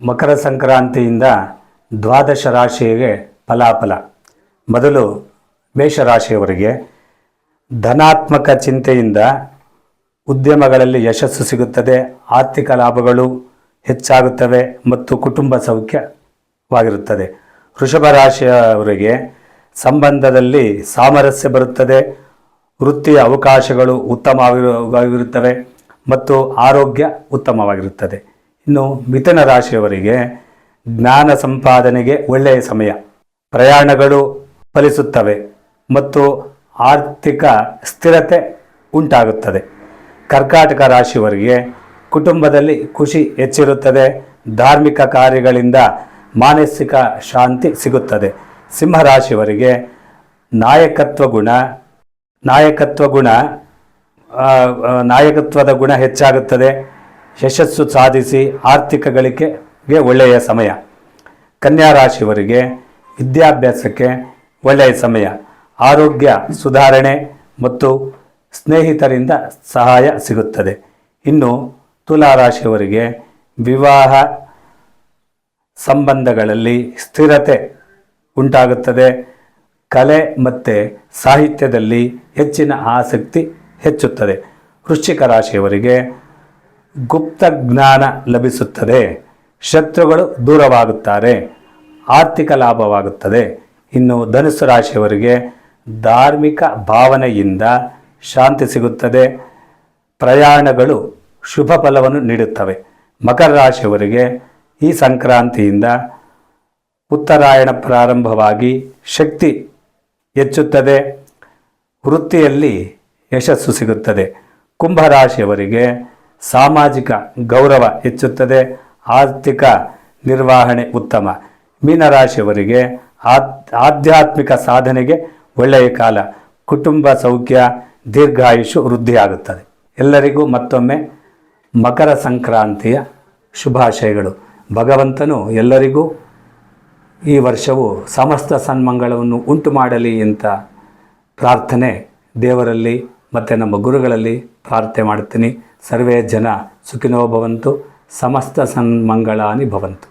ಮಕರ ಸಂಕ್ರಾಂತಿಯಿಂದ ದ್ವಾದಶ ರಾಶಿಗೆ ಫಲಾಫಲ. ಮೊದಲು ಮೇಷರಾಶಿಯವರಿಗೆ ಧನಾತ್ಮಕ ಚಿಂತೆಯಿಂದ ಉದ್ಯಮಗಳಲ್ಲಿ ಯಶಸ್ಸು ಸಿಗುತ್ತದೆ, ಆರ್ಥಿಕ ಲಾಭಗಳು ಹೆಚ್ಚಾಗುತ್ತವೆ ಮತ್ತು ಕುಟುಂಬ ಸೌಖ್ಯವಾಗಿರುತ್ತದೆ. ವೃಷಭ ರಾಶಿಯವರಿಗೆ ಸಂಬಂಧದಲ್ಲಿ ಸಾಮರಸ್ಯ ಬರುತ್ತದೆ, ವೃತ್ತಿಯ ಅವಕಾಶಗಳು ಉತ್ತಮವಾಗಿರುತ್ತವೆ ಮತ್ತು ಆರೋಗ್ಯ ಉತ್ತಮವಾಗಿರುತ್ತದೆ. ಇನ್ನು ಮಿಥುನ ರಾಶಿಯವರಿಗೆ ಜ್ಞಾನ ಸಂಪಾದನೆಗೆ ಒಳ್ಳೆಯ ಸಮಯ, ಪ್ರಯಾಣಗಳು ಫಲಿಸುತ್ತವೆ ಮತ್ತು ಆರ್ಥಿಕ ಸ್ಥಿರತೆ ಉಂಟಾಗುತ್ತದೆ. ಕರ್ಕಾಟಕ ರಾಶಿಯವರಿಗೆ ಕುಟುಂಬದಲ್ಲಿ ಖುಷಿ ಹೆಚ್ಚಿರುತ್ತದೆ, ಧಾರ್ಮಿಕ ಕಾರ್ಯಗಳಿಂದ ಮಾನಸಿಕ ಶಾಂತಿ ಸಿಗುತ್ತದೆ. ಸಿಂಹರಾಶಿಯವರಿಗೆ ನಾಯಕತ್ವದ ಗುಣ ಹೆಚ್ಚಾಗುತ್ತದೆ, ಯಶಸ್ಸು ಸಾಧಿಸಿ ಆರ್ಥಿಕ ಗಳಿಕೆಗೆ ಒಳ್ಳೆಯ ಸಮಯ. ಕನ್ಯಾ ರಾಶಿಯವರಿಗೆ ವಿದ್ಯಾಭ್ಯಾಸಕ್ಕೆ ಒಳ್ಳೆಯ ಸಮಯ, ಆರೋಗ್ಯ ಸುಧಾರಣೆ ಮತ್ತು ಸ್ನೇಹಿತರಿಂದ ಸಹಾಯ ಸಿಗುತ್ತದೆ. ಇನ್ನು ತುಲಾ ರಾಶಿಯವರಿಗೆ ವಿವಾಹ ಸಂಬಂಧಗಳಲ್ಲಿ ಸ್ಥಿರತೆ ಉಂಟಾಗುತ್ತದೆ, ಕಲೆ ಮತ್ತು ಸಾಹಿತ್ಯದಲ್ಲಿ ಹೆಚ್ಚಿನ ಆಸಕ್ತಿ ಹೆಚ್ಚುತ್ತದೆ. ವೃಶ್ಚಿಕ ರಾಶಿಯವರಿಗೆ ಗುಪ್ತ ಜ್ಞಾನ ಲಭಿಸುತ್ತದೆ, ಶತ್ರುಗಳು ದೂರವಾಗುತ್ತಾರೆ, ಆರ್ಥಿಕ ಲಾಭವಾಗುತ್ತದೆ. ಇನ್ನು ಧನುಸ್ಸು ರಾಶಿಯವರಿಗೆ ಧಾರ್ಮಿಕ ಭಾವನೆಯಿಂದ ಶಾಂತಿ ಸಿಗುತ್ತದೆ, ಪ್ರಯಾಣಗಳು ಶುಭ ಫಲವನ್ನು ನೀಡುತ್ತವೆ. ಮಕರ ರಾಶಿಯವರಿಗೆ ಈ ಸಂಕ್ರಾಂತಿಯಿಂದ ಉತ್ತರಾಯಣ ಪ್ರಾರಂಭವಾಗಿ ಶಕ್ತಿ ಹೆಚ್ಚುತ್ತದೆ, ವೃತ್ತಿಯಲ್ಲಿ ಯಶಸ್ಸು ಸಿಗುತ್ತದೆ. ಕುಂಭರಾಶಿಯವರಿಗೆ ಸಾಮಾಜಿಕ ಗೌರವ ಹೆಚ್ಚುತ್ತದೆ, ಆರ್ಥಿಕ ನಿರ್ವಹಣೆ ಉತ್ತಮ. ಮೀನರಾಶಿಯವರಿಗೆ ಆಧ್ಯಾತ್ಮಿಕ ಸಾಧನೆಗೆ ಒಳ್ಳೆಯ ಕಾಲ, ಕುಟುಂಬ ಸೌಖ್ಯ, ದೀರ್ಘಾಯುಷು ವೃದ್ಧಿಯಾಗುತ್ತದೆ. ಎಲ್ಲರಿಗೂ ಮತ್ತೊಮ್ಮೆ ಮಕರ ಸಂಕ್ರಾಂತಿಯ ಶುಭಾಶಯಗಳು. ಭಗವಂತನು ಎಲ್ಲರಿಗೂ ಈ ವರ್ಷವು ಸಮಸ್ತ ಸನ್ಮಂಗಳವನ್ನು ಉಂಟು ಮಾಡಲಿ ಅಂತ ಪ್ರಾರ್ಥನೆ ದೇವರಲ್ಲಿ ಮತ್ತು ನಮ್ಮ ಗುರುಗಳಲ್ಲಿ ಪ್ರಾರ್ಥನೆ ಮಾಡುತ್ತೀನಿ. ಸರ್ವೇ ಜನ ಸುಖಿನೋ ಭವಂತು, ಸಮಸ್ತ ಸನ್ಮಂಗಳಾನಿ ಭವಂತು.